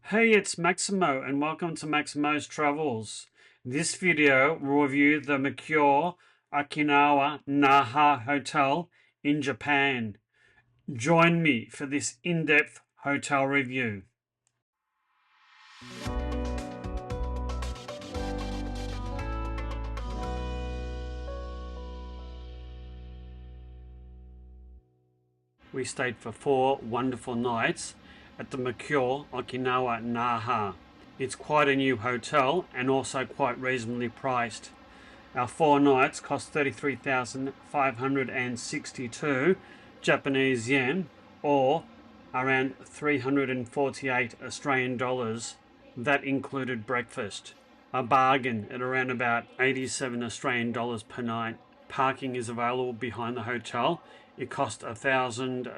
Hey, it's Maximo and welcome to Maximo's Travels. This video will review the Mercure Okinawa Naha Hotel in Japan. Join me for this in-depth hotel review. We stayed for 4 wonderful nights at the Mercure Okinawa Naha. It's quite a new hotel and also quite reasonably priced. Our 4 nights cost 33,562 Japanese yen, or around 348 Australian dollars. That included breakfast. A bargain at around about 87 Australian dollars per night. Parking is available behind the hotel. It cost 1,000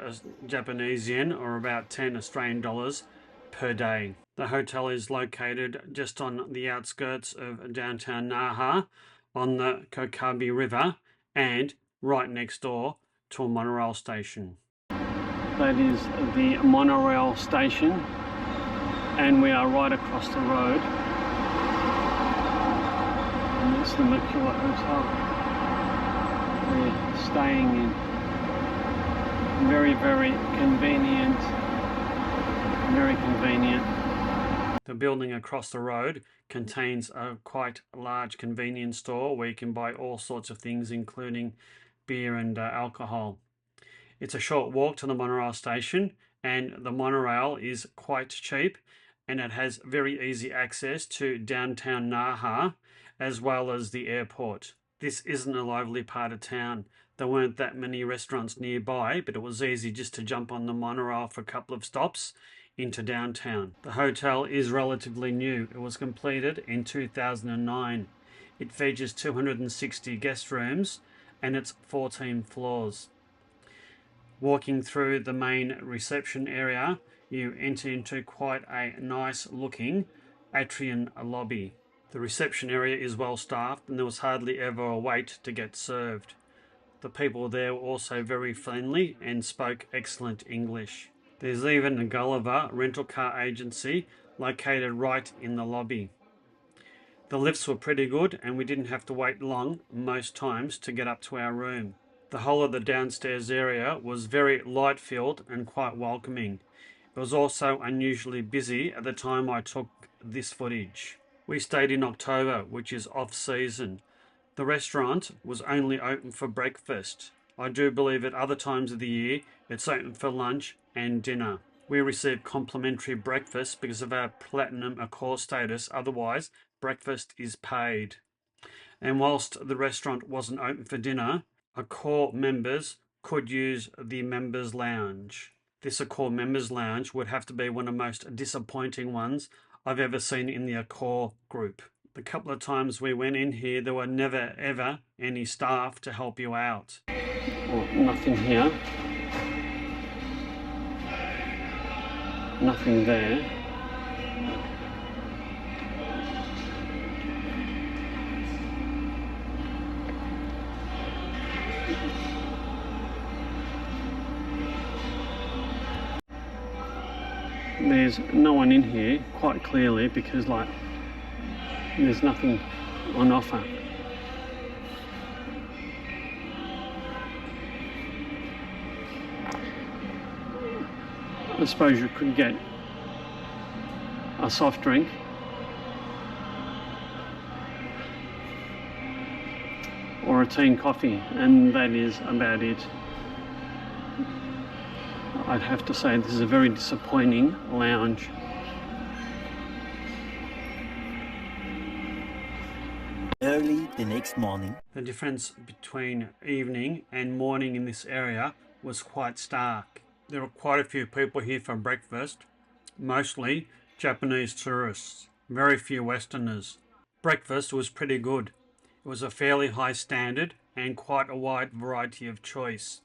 Japanese yen, or about 10 Australian dollars per day. The hotel is located just on the outskirts of downtown Naha on the Kokusai River and right next door to a monorail station. That is the monorail station, and we are right across the road. And it's the Mercure Hotel we're staying in. Very, very convenient. Very convenient. The building across the road contains a quite large convenience store where you can buy all sorts of things, including beer and alcohol. It's a short walk to the monorail station, and the monorail is quite cheap, and it has very easy access to downtown Naha as well as the airport. This isn't a lively part of town. There weren't that many restaurants nearby, but it was easy just to jump on the monorail for a couple of stops into downtown. The hotel is relatively new. It was completed in 2009. It features 260 guest rooms and it's 14 floors. Walking through the main reception area, you enter into quite a nice looking atrium lobby. The reception area is well staffed and there was hardly ever a wait to get served. The people there were also very friendly and spoke excellent English. There's even a Gulliver rental car agency located right in the lobby. The lifts were pretty good and we didn't have to wait long most times to get up to our room. The whole of the downstairs area was very light-filled and quite welcoming. It was also unusually busy at the time I took this footage. We stayed in October, which is off-season. The restaurant was only open for breakfast. I do believe at other times of the year it's open for lunch and dinner. We received complimentary breakfast because of our Platinum Accor status, otherwise breakfast is paid. And whilst the restaurant wasn't open for dinner, Accor members could use the members lounge. This Accor members lounge would have to be one of the most disappointing ones I've ever seen in the Accor group. The couple of times we went in here, there were never ever any staff to help you out. Well, nothing here. Nothing there. There's no one in here quite clearly because there's nothing on offer. I suppose you could get a soft drink or a tea and coffee, and that is about it. I'd have to say this is a very disappointing lounge. Early the next morning. The difference between evening and morning in this area was quite stark. There were quite a few people here for breakfast, mostly Japanese tourists, very few Westerners. Breakfast was pretty good. It was a fairly high standard and quite a wide variety of choice.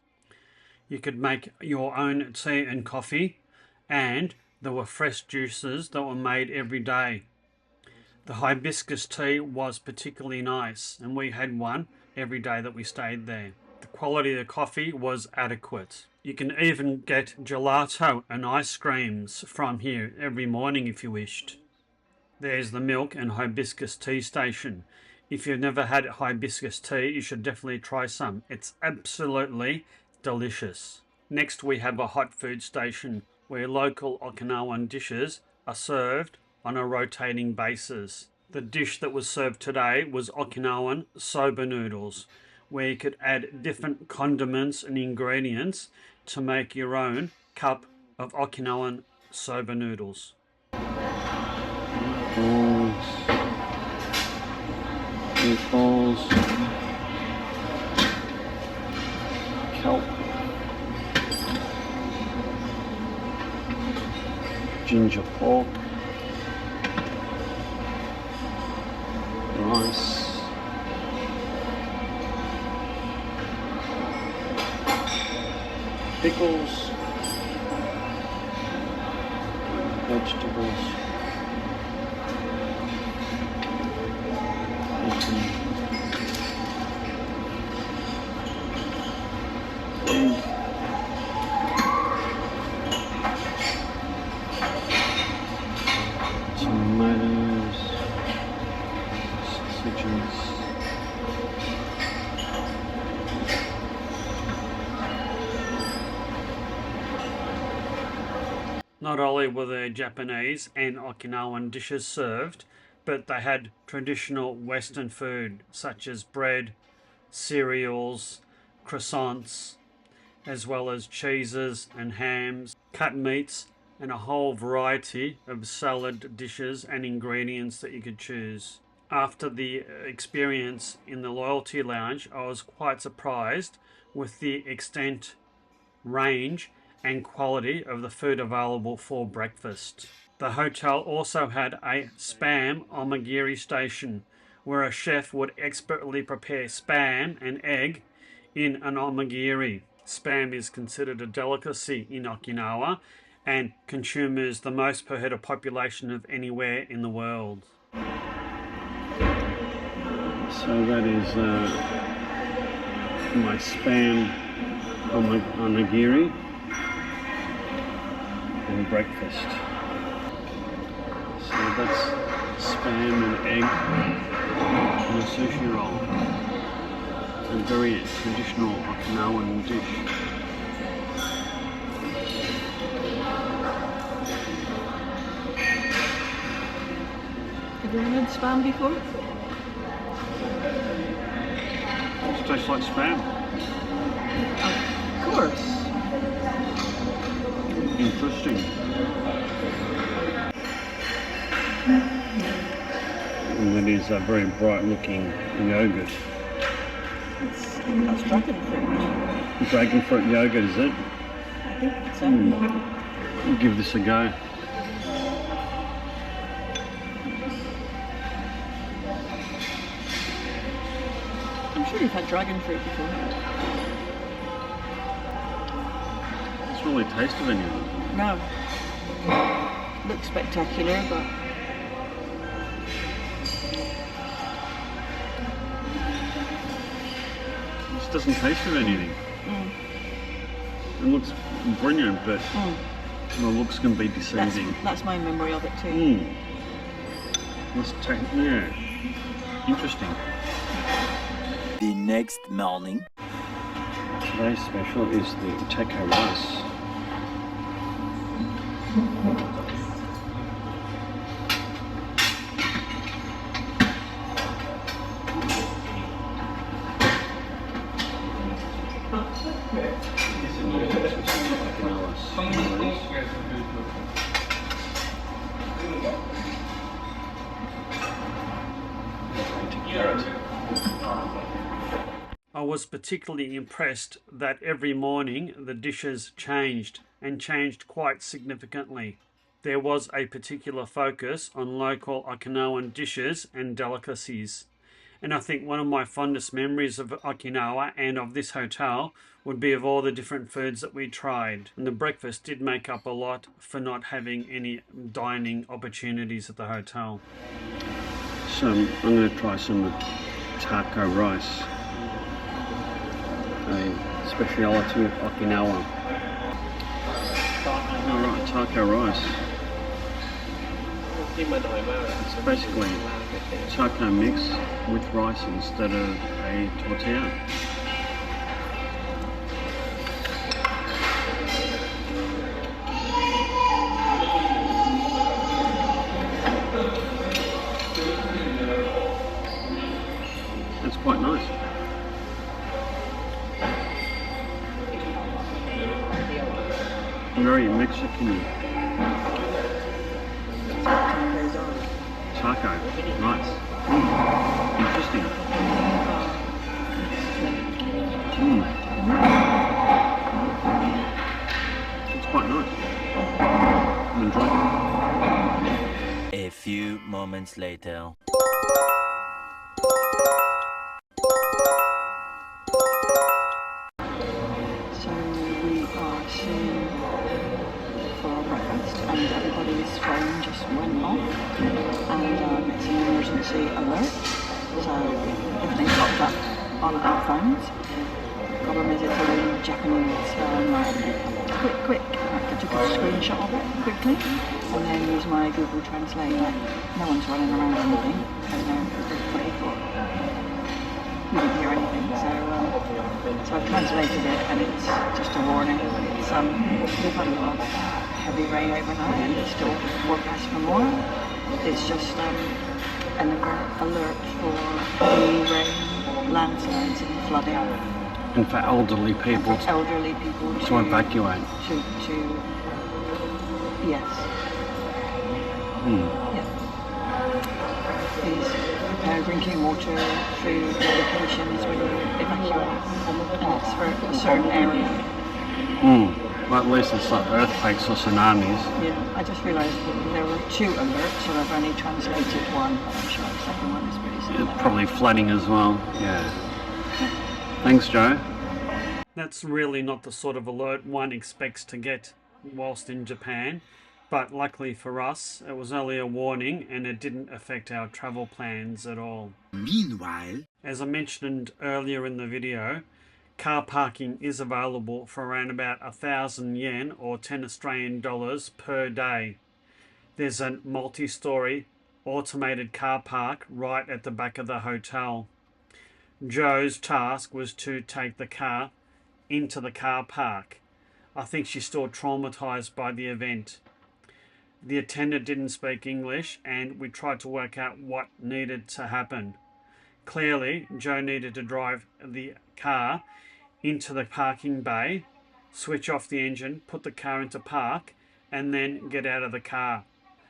You could make your own tea and coffee, and there were fresh juices that were made every day. The hibiscus tea was particularly nice, and we had one every day that we stayed there. The quality of the coffee was adequate. You can even get gelato and ice creams from here every morning if you wished. There's the milk and hibiscus tea station. If you've never had hibiscus tea, you should definitely try some. It's absolutely delicious. Next we have a hot food station where local Okinawan dishes are served on a rotating basis. The dish that was served today was Okinawan soba noodles, where you could add different condiments and ingredients to make your own cup of Okinawan soba noodles. Meatballs, kelp, ginger pork, rice, pickles, vegetables, egg, tomatoes, sausages, Not only were there Japanese and Okinawan dishes served, but they had traditional Western food such as bread, cereals, croissants, as well as cheeses and hams, cut meats, and a whole variety of salad dishes and ingredients that you could choose. After the experience in the Loyalty Lounge, I was quite surprised with the extent, range, and quality of the food available for breakfast. The hotel also had a spam omagiri station where a chef would expertly prepare spam and egg in an omagiri. Spam is considered a delicacy in Okinawa and consumers the most per head of population of anywhere in the world. So that is my spam onigiri and breakfast. So that's spam and egg and a sushi roll. A very traditional Okinawan dish. Have you ever had spam before? It tastes like spam. Of course. Interesting. And that is a very bright looking yogurt. That's dragon fruit. Dragon fruit yogurt, is it? I think so. I'll give this a go. I'm sure you've had dragon fruit before. It's really tasted anything. No. Looks spectacular, but This doesn't taste of anything. It looks brilliant, but the looks can be deceiving. that's my memory of it too. Yeah. Interesting. The next morning. Today's special is the taco rice. I was particularly impressed that every morning the dishes changed and changed quite significantly. There was a particular focus on local Okinawan dishes and delicacies. And I think one of my fondest memories of Okinawa and of this hotel would be of all the different foods that we tried. And the breakfast did make up a lot for not having any dining opportunities at the hotel. So I'm going to try some taco rice. a speciality of Okinawa. Alright, taco rice. It's basically taco mix with rice instead of a tortilla. It's quite nice. Very Mexican. Taco, nice. Interesting. It's quite nice. I'm enjoying it. A few moments later. So we are sitting for breakfast and everybody's phone just went off and it's an emergency alert. So everything popped up on our phones. The problem is it's all in Japanese, so I'm like, quick. I took a screenshot of it quickly and then used my Google Translate. Like, no one's running around or anything. And then everybody thought we didn't hear anything. So I've translated it and it's just a warning. We've had a lot of heavy rain overnight and it's still forecast for more. It's just an alert for heavy rain, landslides and flooding. And for elderly people To evacuate. Yes. Yeah. Please prepare drinking water, food, medications when you evacuate. And it's for a certain area. Well, at least it's like earthquakes or tsunamis. Yeah, I just realised that there were 2 alerts, so I've only translated one, but I'm sure the second one is pretty similar. Probably flooding as well. Yeah. Thanks, Joe. That's really not the sort of alert one expects to get whilst in Japan, but luckily for us, it was only a warning and it didn't affect our travel plans at all. Meanwhile, as I mentioned earlier in the video, car parking is available for around about 1,000 yen or 10 Australian dollars per day. There's a multi-story automated car park right at the back of the hotel. Joe's task was to take the car into the car park. I think she's still traumatized by the event. The attendant didn't speak English and we tried to work out what needed to happen. Clearly, Joe needed to drive the car into the parking bay, switch off the engine, put the car into park, and then get out of the car.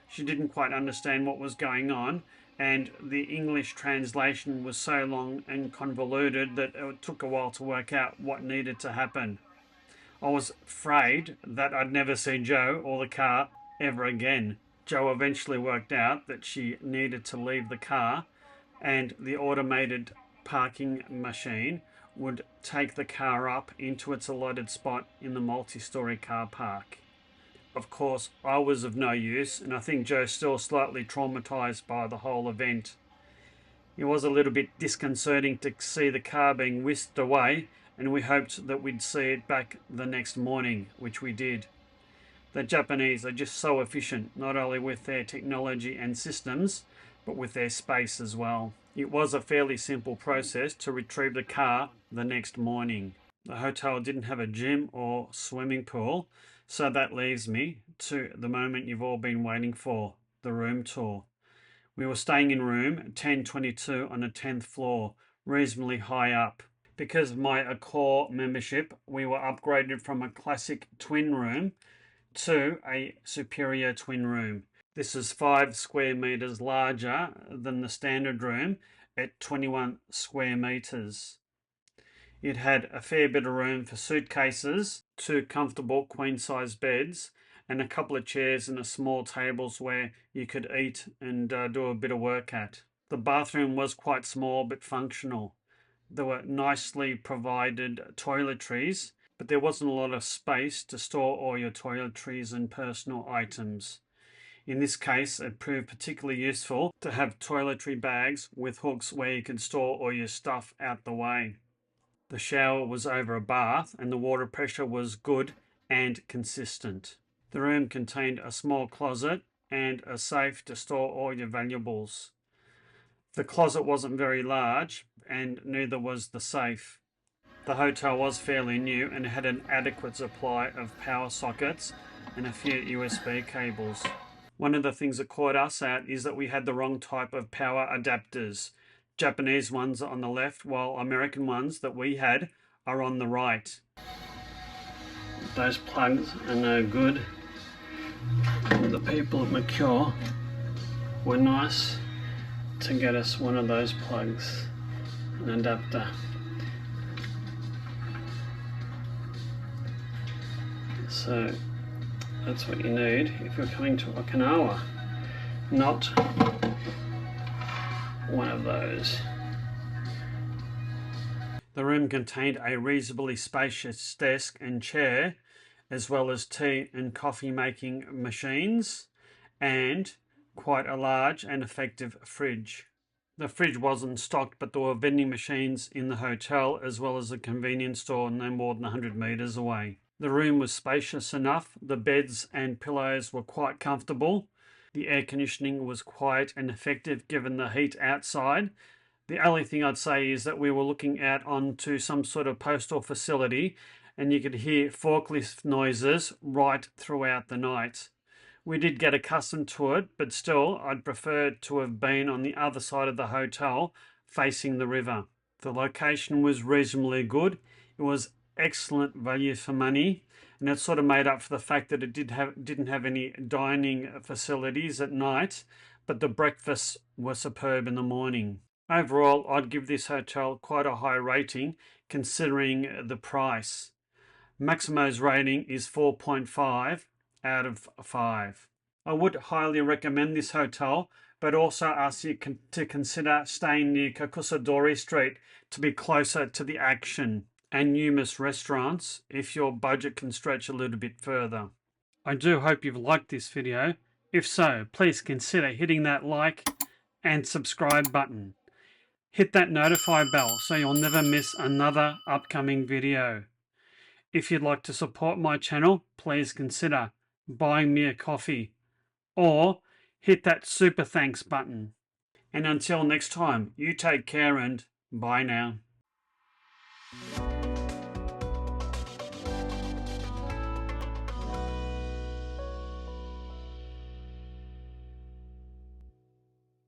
She didn't quite understand what was going on, and the English translation was so long and convoluted that it took a while to work out what needed to happen. I was afraid that I'd never see Joe or the car ever again. Joe eventually worked out that she needed to leave the car and the automated parking machine would take the car up into its allotted spot in the multi-story car park. Of course, I was of no use, and I think Joe's still slightly traumatized by the whole event. It was a little bit disconcerting to see the car being whisked away, and we hoped that we'd see it back the next morning, which we did. The Japanese are just so efficient, not only with their technology and systems, but with their space as well. It was a fairly simple process to retrieve the car the next morning. The hotel didn't have a gym or swimming pool, so that leaves me to the moment you've all been waiting for, the room tour. We were staying in room 1022 on the 10th floor, reasonably high up. Because of my Accor membership, we were upgraded from a classic twin room to a superior twin room. This is 5 square meters larger than the standard room at 21 square meters. It had a fair bit of room for suitcases, 2 comfortable queen-size beds, and a couple of chairs and a small tables where you could eat and do a bit of work at. The bathroom was quite small but functional. There were nicely provided toiletries, but there wasn't a lot of space to store all your toiletries and personal items. In this case, it proved particularly useful to have toiletry bags with hooks where you could store all your stuff out the way. The shower was over a bath and the water pressure was good and consistent. The room contained a small closet and a safe to store all your valuables. The closet wasn't very large and neither was the safe. The hotel was fairly new and had an adequate supply of power sockets and a few USB cables. One of the things that caught us out is that we had the wrong type of power adapters. Japanese ones are on the left, while American ones that we had are on the right. Those plugs are no good. The people at Mercure were nice to get us one of those plugs, an adapter. So that's what you need if you're coming to Okinawa, not one of those. The room contained a reasonably spacious desk and chair, as well as tea and coffee making machines, and quite a large and effective fridge. The fridge wasn't stocked, but there were vending machines in the hotel, as well as a convenience store no more than 100 meters away. The room was spacious enough. The beds and pillows were quite comfortable. The air conditioning was quiet and effective given the heat outside. The only thing I'd say is that we were looking out onto some sort of postal facility and you could hear forklift noises right throughout the night. We did get accustomed to it, but still I'd prefer to have been on the other side of the hotel facing the river. The location was reasonably good. It was excellent value for money, and it sort of made up for the fact that it didn't have any dining facilities at night, but the breakfasts were superb in the morning. Overall, I'd give this hotel quite a high rating considering the price. Maximo's rating is 4.5 out of 5. I would highly recommend this hotel, but also ask you to consider staying near Kokusai Dori Street to be closer to the action and numerous restaurants if your budget can stretch a little bit further. I do hope you've liked this video. If so, please consider hitting that like and subscribe button. Hit that notify bell so you'll never miss another upcoming video. If you'd like to support my channel, please consider buying me a coffee or hit that super thanks button. And until next time, you take care and bye now.